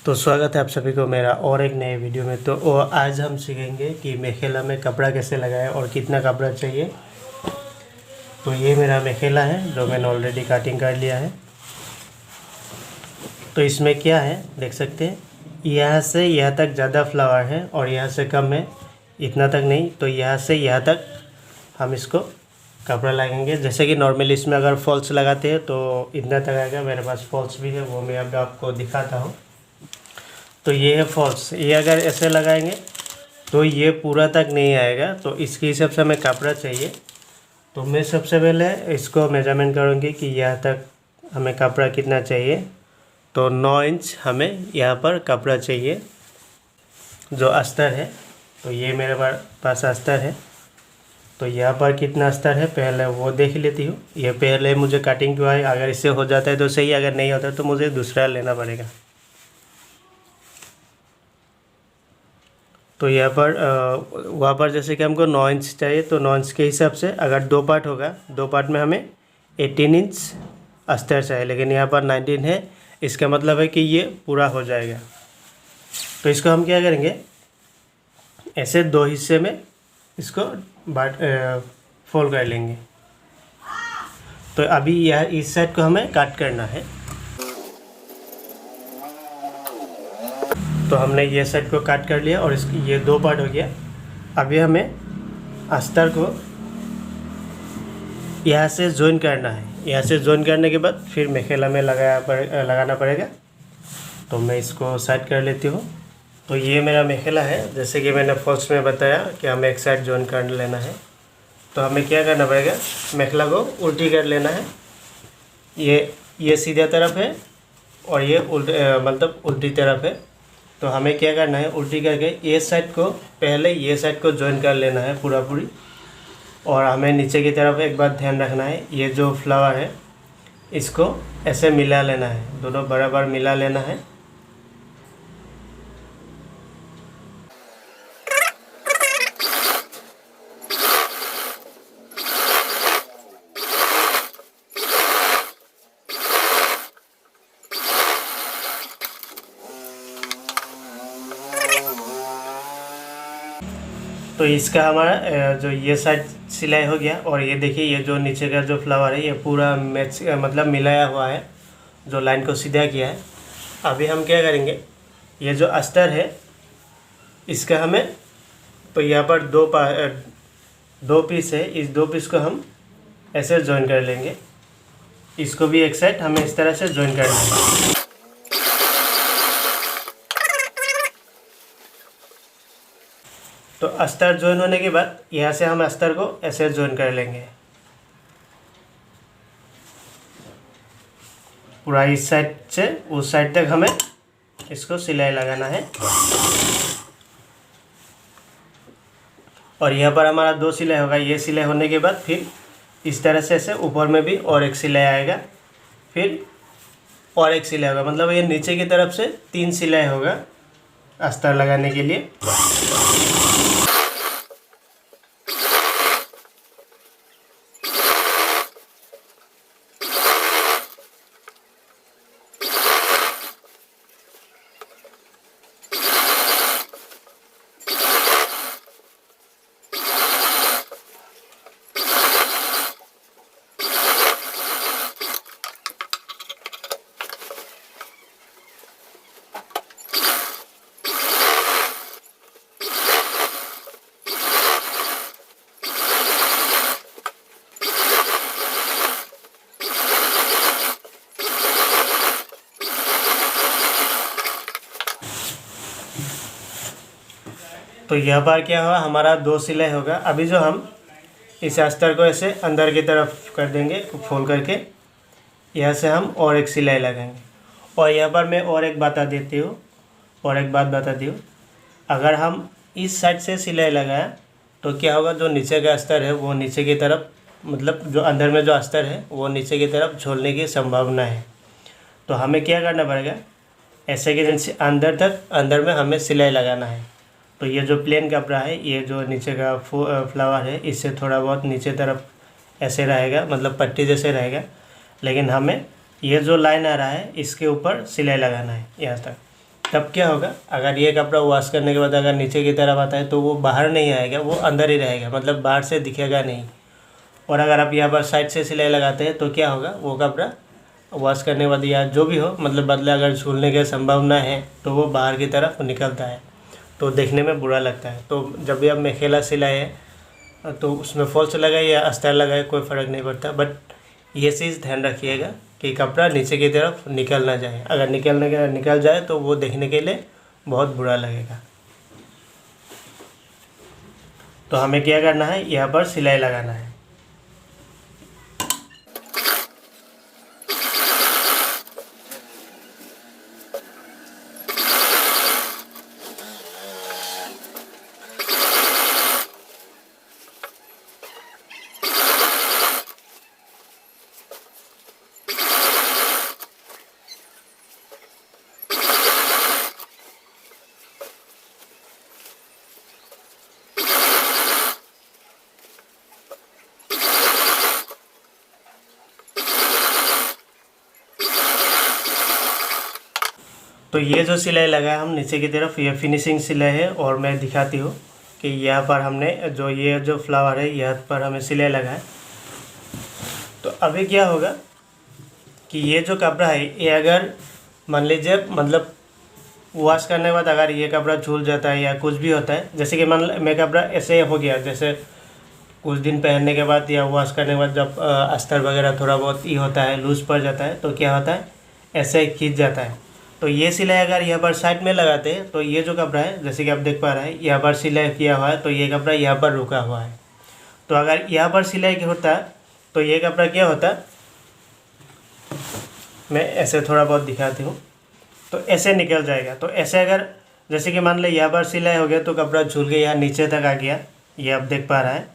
तो स्वागत है आप सभी को मेरा और एक नए वीडियो में। तो आज हम सीखेंगे कि मेखेला में कपड़ा कैसे लगाएं और कितना कपड़ा चाहिए। तो ये मेरा मेखेला है जो मैंने ऑलरेडी कटिंग कर लिया है। तो इसमें क्या है देख सकते हैं, यहाँ से यहाँ तक ज़्यादा फ्लावर है और यहाँ से कम है, इतना तक नहीं। तो यहाँ से यहाँ तक हम इसको कपड़ा लगाएंगे। जैसे कि नॉर्मली इसमें अगर फॉल्स लगाते हैं तो इतना तक आएगा। मेरे पास फॉल्स भी है, वो मैं अब आपको दिखाता हूँ। तो ये है फॉल्स, ये अगर ऐसे लगाएंगे तो ये पूरा तक नहीं आएगा। तो इसके हिसाब से हमें कपड़ा चाहिए। तो मैं सबसे पहले इसको मेजरमेंट करूँगी कि यहाँ तक हमें कपड़ा कितना चाहिए। तो 9 इंच हमें यहाँ पर कपड़ा चाहिए जो अस्तर है। तो ये मेरे पास अस्तर है। तो यहाँ पर कितना अस्तर है पहले वो देख लेती हूँ। ये पहले मुझे कटिंग हुआ है, अगर इससे हो जाता है तो सही, अगर नहीं होता तो मुझे दूसरा लेना पड़ेगा। तो यहाँ पर वहाँ पर जैसे कि हमको 9 इंच चाहिए, तो 9 इंच के हिसाब से अगर 2 पार्ट होगा, 2 पार्ट में हमें 18 इंच अस्तर चाहिए, लेकिन यहाँ पर 19 है। इसका मतलब है कि ये पूरा हो जाएगा। तो इसको हम क्या करेंगे, ऐसे 2 हिस्से में इसको फोल्ड कर लेंगे। तो अभी यह इस साइड को हमें काट करना है। तो हमने ये साइड को काट कर लिया और इसकी ये 2 पार्ट हो गया। अभी हमें अस्तर को यहाँ से जॉइन करना है। यहाँ से जॉइन करने के बाद फिर मेखेला में लगाना पड़ेगा। तो मैं इसको साइड कर लेती हूँ। तो ये मेरा मेखेला है, जैसे कि मैंने फर्स्ट में बताया कि हमें एक साइड जॉइन कर लेना है। तो हमें क्या करना पड़ेगा, मेखेला को उल्टी कर लेना है। ये सीधा तरफ है और ये मतलब उल्टी तरफ है। तो हमें क्या करना है, उल्टी करके ये साइड को पहले ये साइड को जॉइन कर लेना है पूरी। और हमें नीचे की तरफ एक बात ध्यान रखना है, ये जो फ्लावर है इसको ऐसे मिला लेना है, दोनों बराबर मिला लेना है। तो इसका हमारा जो ये साइड सिलाई हो गया। और ये देखिए, ये जो नीचे का जो फ्लावर है ये पूरा मैच मतलब मिलाया हुआ है, जो लाइन को सीधा किया है। अभी हम क्या करेंगे, ये जो अस्तर है इसका हमें, तो यहाँ पर 2 पीस है, इस 2 पीस को हम ऐसे जॉइन कर लेंगे। इसको भी एक साइड हमें इस तरह से जॉइन कर लेंगे। तो अस्तर जॉइन होने के बाद यहाँ से हम अस्तर को ऐसे जॉइन कर लेंगे। पूरा इस साइड से उस साइड तक हमें इसको सिलाई लगाना है। और यहाँ पर हमारा 2 सिलाई होगा। ये सिलाई होने के बाद फिर इस तरह से ऐसे ऊपर में भी और एक सिलाई आएगा, फिर और एक सिलाई होगा। मतलब ये नीचे की तरफ से 3 सिलाई होगा अस्तर लगाने के लिए। तो यहाँ पर क्या हुआ, हमारा 2 सिलाई होगा। अभी जो हम इस अस्तर को ऐसे अंदर की तरफ कर देंगे फोल्ड करके, यहाँ से हम और एक सिलाई लगाएंगे। और यहाँ पर मैं और एक बात बता दी हूँ, अगर हम इस साइड से सिलाई लगाया तो क्या होगा, जो नीचे का अस्तर है वो नीचे की तरफ, मतलब जो अंदर में जो अस्तर है वो नीचे की तरफ झोलने की संभावना है। तो हमें क्या करना पड़ेगा, ऐसे के जैसे अंदर में हमें सिलाई लगाना है। तो ये जो प्लेन कपड़ा है, ये जो नीचे का फ्लावर है, इससे थोड़ा बहुत नीचे तरफ ऐसे रहेगा, मतलब पट्टी जैसे रहेगा। लेकिन हमें ये जो लाइन आ रहा है इसके ऊपर सिलाई लगाना है यहाँ तक। तब क्या होगा, अगर ये कपड़ा वॉश करने के बाद अगर नीचे की तरफ आता है तो वो बाहर नहीं आएगा, वो अंदर ही रहेगा, मतलब बाहर से दिखेगा नहीं। और अगर आप यहाँ पर साइड से सिलाई लगाते हैं तो क्या होगा, वो कपड़ा वॉश करने के बाद या जो भी हो, मतलब बदले अगर झूलने की संभावना है तो वो बाहर की तरफ निकलता है, तो देखने में बुरा लगता है। तो जब भी आप मेखेला सिलाए तो उसमें फॉल्स लगाए या अस्तर लगाए कोई फ़र्क नहीं पड़ता, बट ये चीज़ ध्यान रखिएगा कि कपड़ा नीचे की तरफ निकल ना जाए। अगर निकल जाए तो वो देखने के लिए बहुत बुरा लगेगा। तो हमें क्या करना है, यहाँ पर सिलाई लगाना है। तो ये जो सिलाई लगा है हम नीचे की तरफ, ये फिनिशिंग सिलाई है। और मैं दिखाती हूँ कि यहाँ पर हमने ये जो फ्लावर है यहाँ पर हमें सिलाई लगा है। तो अभी क्या होगा कि ये जो कपड़ा है ये अगर मान लीजिए मतलब वॉश करने के बाद अगर ये कपड़ा झूल जाता है या कुछ भी होता है, जैसे कि मान मैं कपड़ा ऐसे हो गया, जैसे कुछ दिन पहनने के बाद या वॉश करने के बाद जब अस्तर वगैरह थोड़ा बहुत ये होता है, लूज़ पड़ जाता है, तो क्या होता है, ऐसे खींच जाता है। तो ये सिलाई अगर यहाँ पर साइड में लगाते हैं तो ये जो कपड़ा है, जैसे कि आप देख पा रहे हैं यहाँ पर सिलाई किया हुआ है, तो ये कपड़ा यहाँ पर रुका हुआ है। तो अगर यहाँ पर सिलाई होता तो ये कपड़ा क्या होता, मैं ऐसे थोड़ा बहुत दिखाती हूँ, तो ऐसे निकल जाएगा। तो ऐसे अगर जैसे कि मान लो यहाँ पर सिलाई हो गया तो कपड़ा झूल के यहाँ नीचे तक आ गया, ये आप देख पा रहे हैं,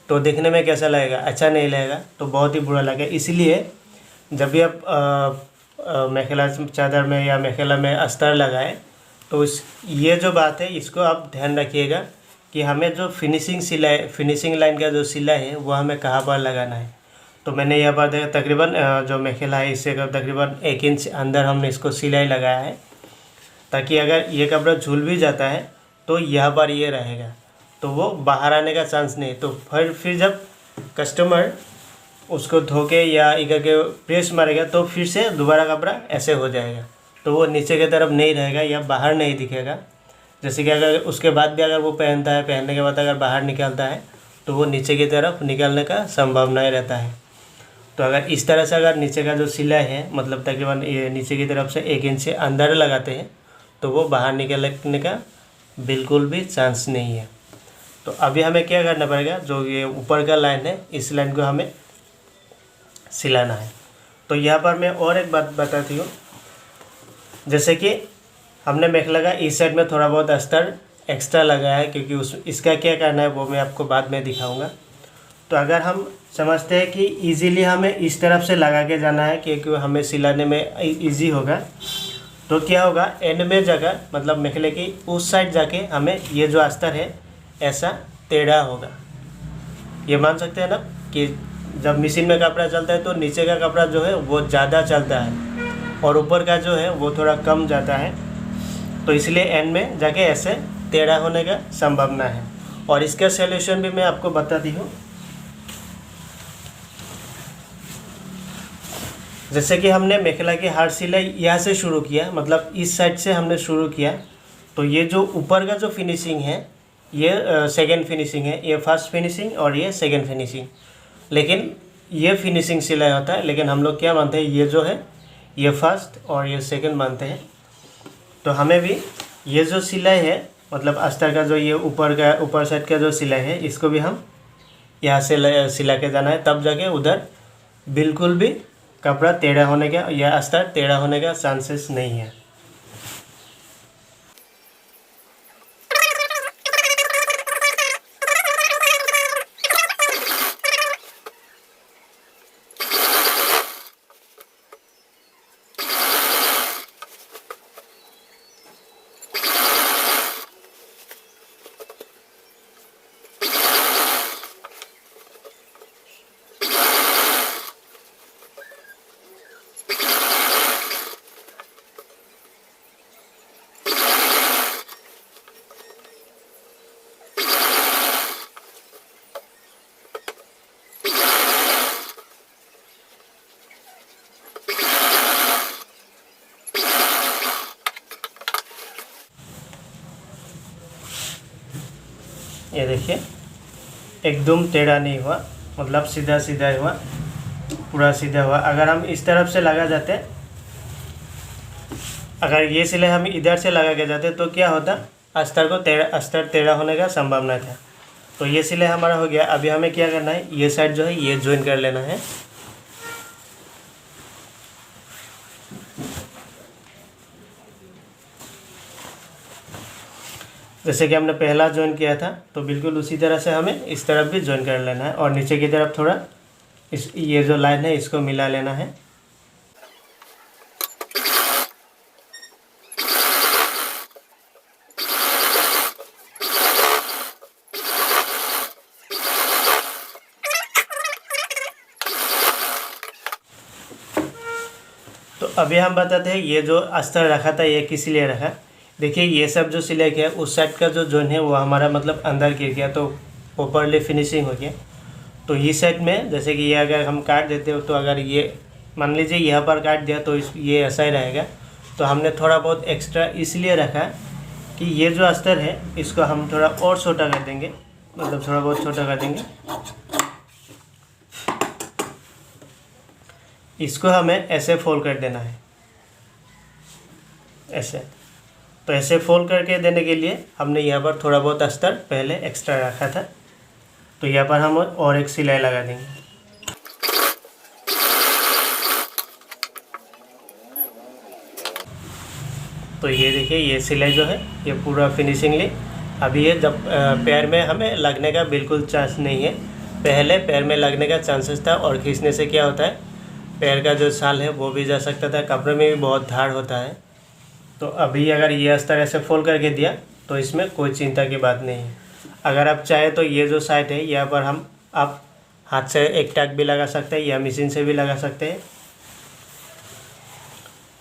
तो देखने में कैसा लगेगा, अच्छा नहीं लगेगा, तो बहुत ही बुरा लगेगा। इसलिए जब भी आप मेखेला चादर में या मेखेला में अस्तर लगाएं तो ये जो बात है इसको आप ध्यान रखिएगा कि हमें जो फिनिशिंग लाइन का जो सिलाई है वो हमें कहाँ पर लगाना है। तो मैंने यहाँ पर देखा तकरीबन जो मेखेला है इससे तकरीबन 1 इंच अंदर हमने इसको सिलाई लगाया है, ताकि अगर ये कपड़ा झूल भी जाता है तो यहाँ पर ये रहेगा, तो वो बाहर आने का चांस नहीं। तो फिर जब कस्टमर उसको धो के या ये करके प्रेस मारेगा तो फिर से दोबारा कपड़ा ऐसे हो जाएगा, तो वो नीचे की तरफ नहीं रहेगा या बाहर नहीं दिखेगा। जैसे कि अगर उसके बाद भी अगर वो पहनता है, पहनने के बाद अगर बाहर निकलता है तो वो नीचे की तरफ निकलने का संभावना रहता है। तो अगर इस तरह से अगर नीचे का जो सिलाई है मतलब तकरीबन ये नीचे की तरफ से 1 इंच से अंदर लगाते हैं तो वो बाहर निकलने का बिल्कुल भी चांस नहीं है। तो अभी हमें क्या करना पड़ेगा, जो ये ऊपर का लाइन है इस लाइन को हमें सिलाना है। तो यहाँ पर मैं और एक बात बताती हूँ, जैसे कि हमने मेखेला का इस साइड में थोड़ा बहुत अस्तर एक्स्ट्रा लगाया है, क्योंकि इसका क्या करना है वो मैं आपको बाद में दिखाऊंगा। तो अगर हम समझते हैं कि इजीली हमें इस तरफ से लगा के जाना है क्योंकि हमें सिलाने में इजी होगा, तो क्या होगा एंड में जगह मतलब मेखेले की उस साइड जाके हमें ये जो अस्तर है ऐसा टेढ़ा होगा। ये मान सकते हैं ना कि जब मशीन में कपड़ा चलता है तो नीचे का कपड़ा जो है वो ज़्यादा चलता है और ऊपर का जो है वो थोड़ा कम जाता है, तो इसलिए एंड में जाके ऐसे टेढ़ा होने का संभावना है। और इसका सॉल्यूशन भी मैं आपको बताती हूँ। जैसे कि हमने मेखेला की हार्ड सिलाई यहाँ से शुरू किया, मतलब इस साइड से हमने शुरू किया, तो ये जो ऊपर का जो फिनिशिंग है ये सेकेंड फिनिशिंग है, ये फर्स्ट फिनिशिंग और ये सेकेंड फिनिशिंग। लेकिन ये फिनिशिंग सिलाई होता है, लेकिन हम लोग क्या मानते हैं ये जो है ये फर्स्ट और ये सेकेंड मानते हैं। तो हमें भी ये जो सिलाई है मतलब अस्तर का जो ये ऊपर साइड का जो सिलाई है इसको भी हम यहाँ से सिला के जाना है, तब जाके उधर बिल्कुल भी कपड़ा टेढ़ा होने का या अस्तर टेढ़ा होने का चांसेस नहीं है। ये देखिए एकदम टेढ़ा नहीं हुआ, मतलब सीधा सीधा हुआ, पूरा सीधा हुआ। अगर हम इस तरफ से लगा जाते, अगर ये सिलाई हम इधर से लगा के जाते तो क्या होता, अस्तर टेढ़ा होने का संभावना था। तो ये सिलाई हमारा हो गया। अभी हमें क्या करना है, ये साइड जो है ये ज्वाइन कर लेना है। जैसे कि हमने पहला ज्वाइन किया था, तो बिल्कुल उसी तरह से हमें इस तरफ भी ज्वाइन कर लेना है और नीचे की तरफ थोड़ा ये जो लाइन है इसको मिला लेना है। तो अभी हम बताते हैं ये जो अस्तर रखा था ये किस लिए रखा। देखिए ये सब जो सिलाई किया उस साइड का जो जोन है वो हमारा मतलब अंदर गिर गया, तो प्रॉपरली फिनिशिंग हो गया। तो इस साइड में जैसे कि ये अगर हम काट देते हो, तो अगर ये मान लीजिए यहाँ पर काट दिया तो ये ऐसा ही रहेगा। तो हमने थोड़ा बहुत एक्स्ट्रा इसलिए रखा कि ये जो अस्तर है इसको हम थोड़ा और छोटा कर देंगे, मतलब थोड़ा बहुत छोटा कर देंगे। इसको हमें ऐसे फोल्ड कर देना है, ऐसे। तो ऐसे फोल्ड करके देने के लिए हमने यहाँ पर थोड़ा बहुत अस्तर पहले एक्स्ट्रा रखा था, तो यहाँ पर हम और एक सिलाई लगा देंगे। तो ये देखिए ये सिलाई जो है ये पूरा फिनिशिंगली अभी ये जब पैर में हमें लगने का बिल्कुल चांस नहीं है। पहले पैर में लगने का चांसेस था और खींचने से क्या होता है, पैर का जो साल है वो भी जा सकता था, कपड़े में भी बहुत धार होता है। तो अभी अगर ये अस्तर ऐसे फोल्ड करके दिया तो इसमें कोई चिंता की बात नहीं है। अगर आप चाहे तो ये जो साइड है यहाँ पर आप हाथ से एक टैग भी लगा सकते हैं या मशीन से भी लगा सकते हैं।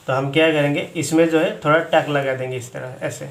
तो हम क्या करेंगे, इसमें जो है थोड़ा टैग लगा देंगे इस तरह ऐसे।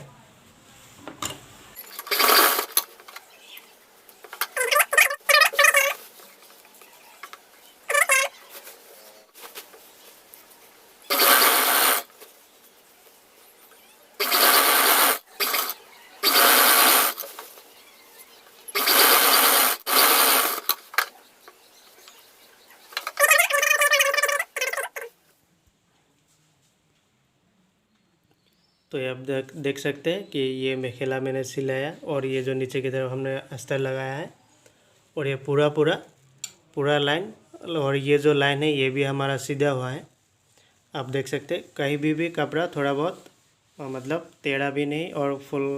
तो ये आप देख सकते हैं कि ये मेखेला मैंने सिलाया और ये जो नीचे की तरफ हमने अस्तर लगाया है और ये पूरा लाइन, और ये जो लाइन है ये भी हमारा सीधा हुआ है। आप देख सकते हैं कहीं भी कपड़ा थोड़ा बहुत मतलब टेढ़ा भी नहीं और फुल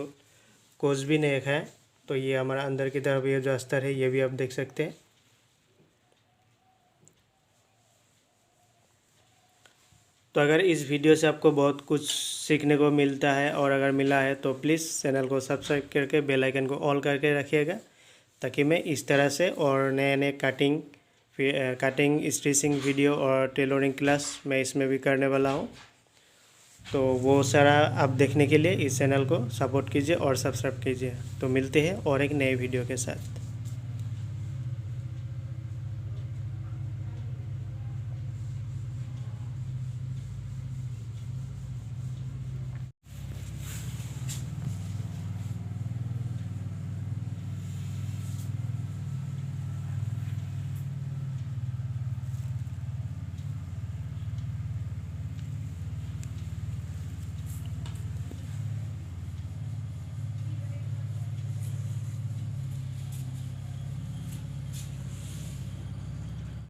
कोस भी नहीं रखा है। तो ये हमारा अंदर की तरफ ये जो अस्तर है ये भी आप देख सकते हैं। तो अगर इस वीडियो से आपको बहुत कुछ सीखने को मिलता है और अगर मिला है तो प्लीज़ चैनल को सब्सक्राइब करके बेल आइकन को ऑल करके रखिएगा, ताकि मैं इस तरह से और नए नए कटिंग स्टिचिंग वीडियो और टेलरिंग क्लास मैं इसमें भी करने वाला हूँ। तो वो सारा आप देखने के लिए इस चैनल को सपोर्ट कीजिए और सब्सक्राइब कीजिए। तो मिलते हैं और एक नए वीडियो के साथ।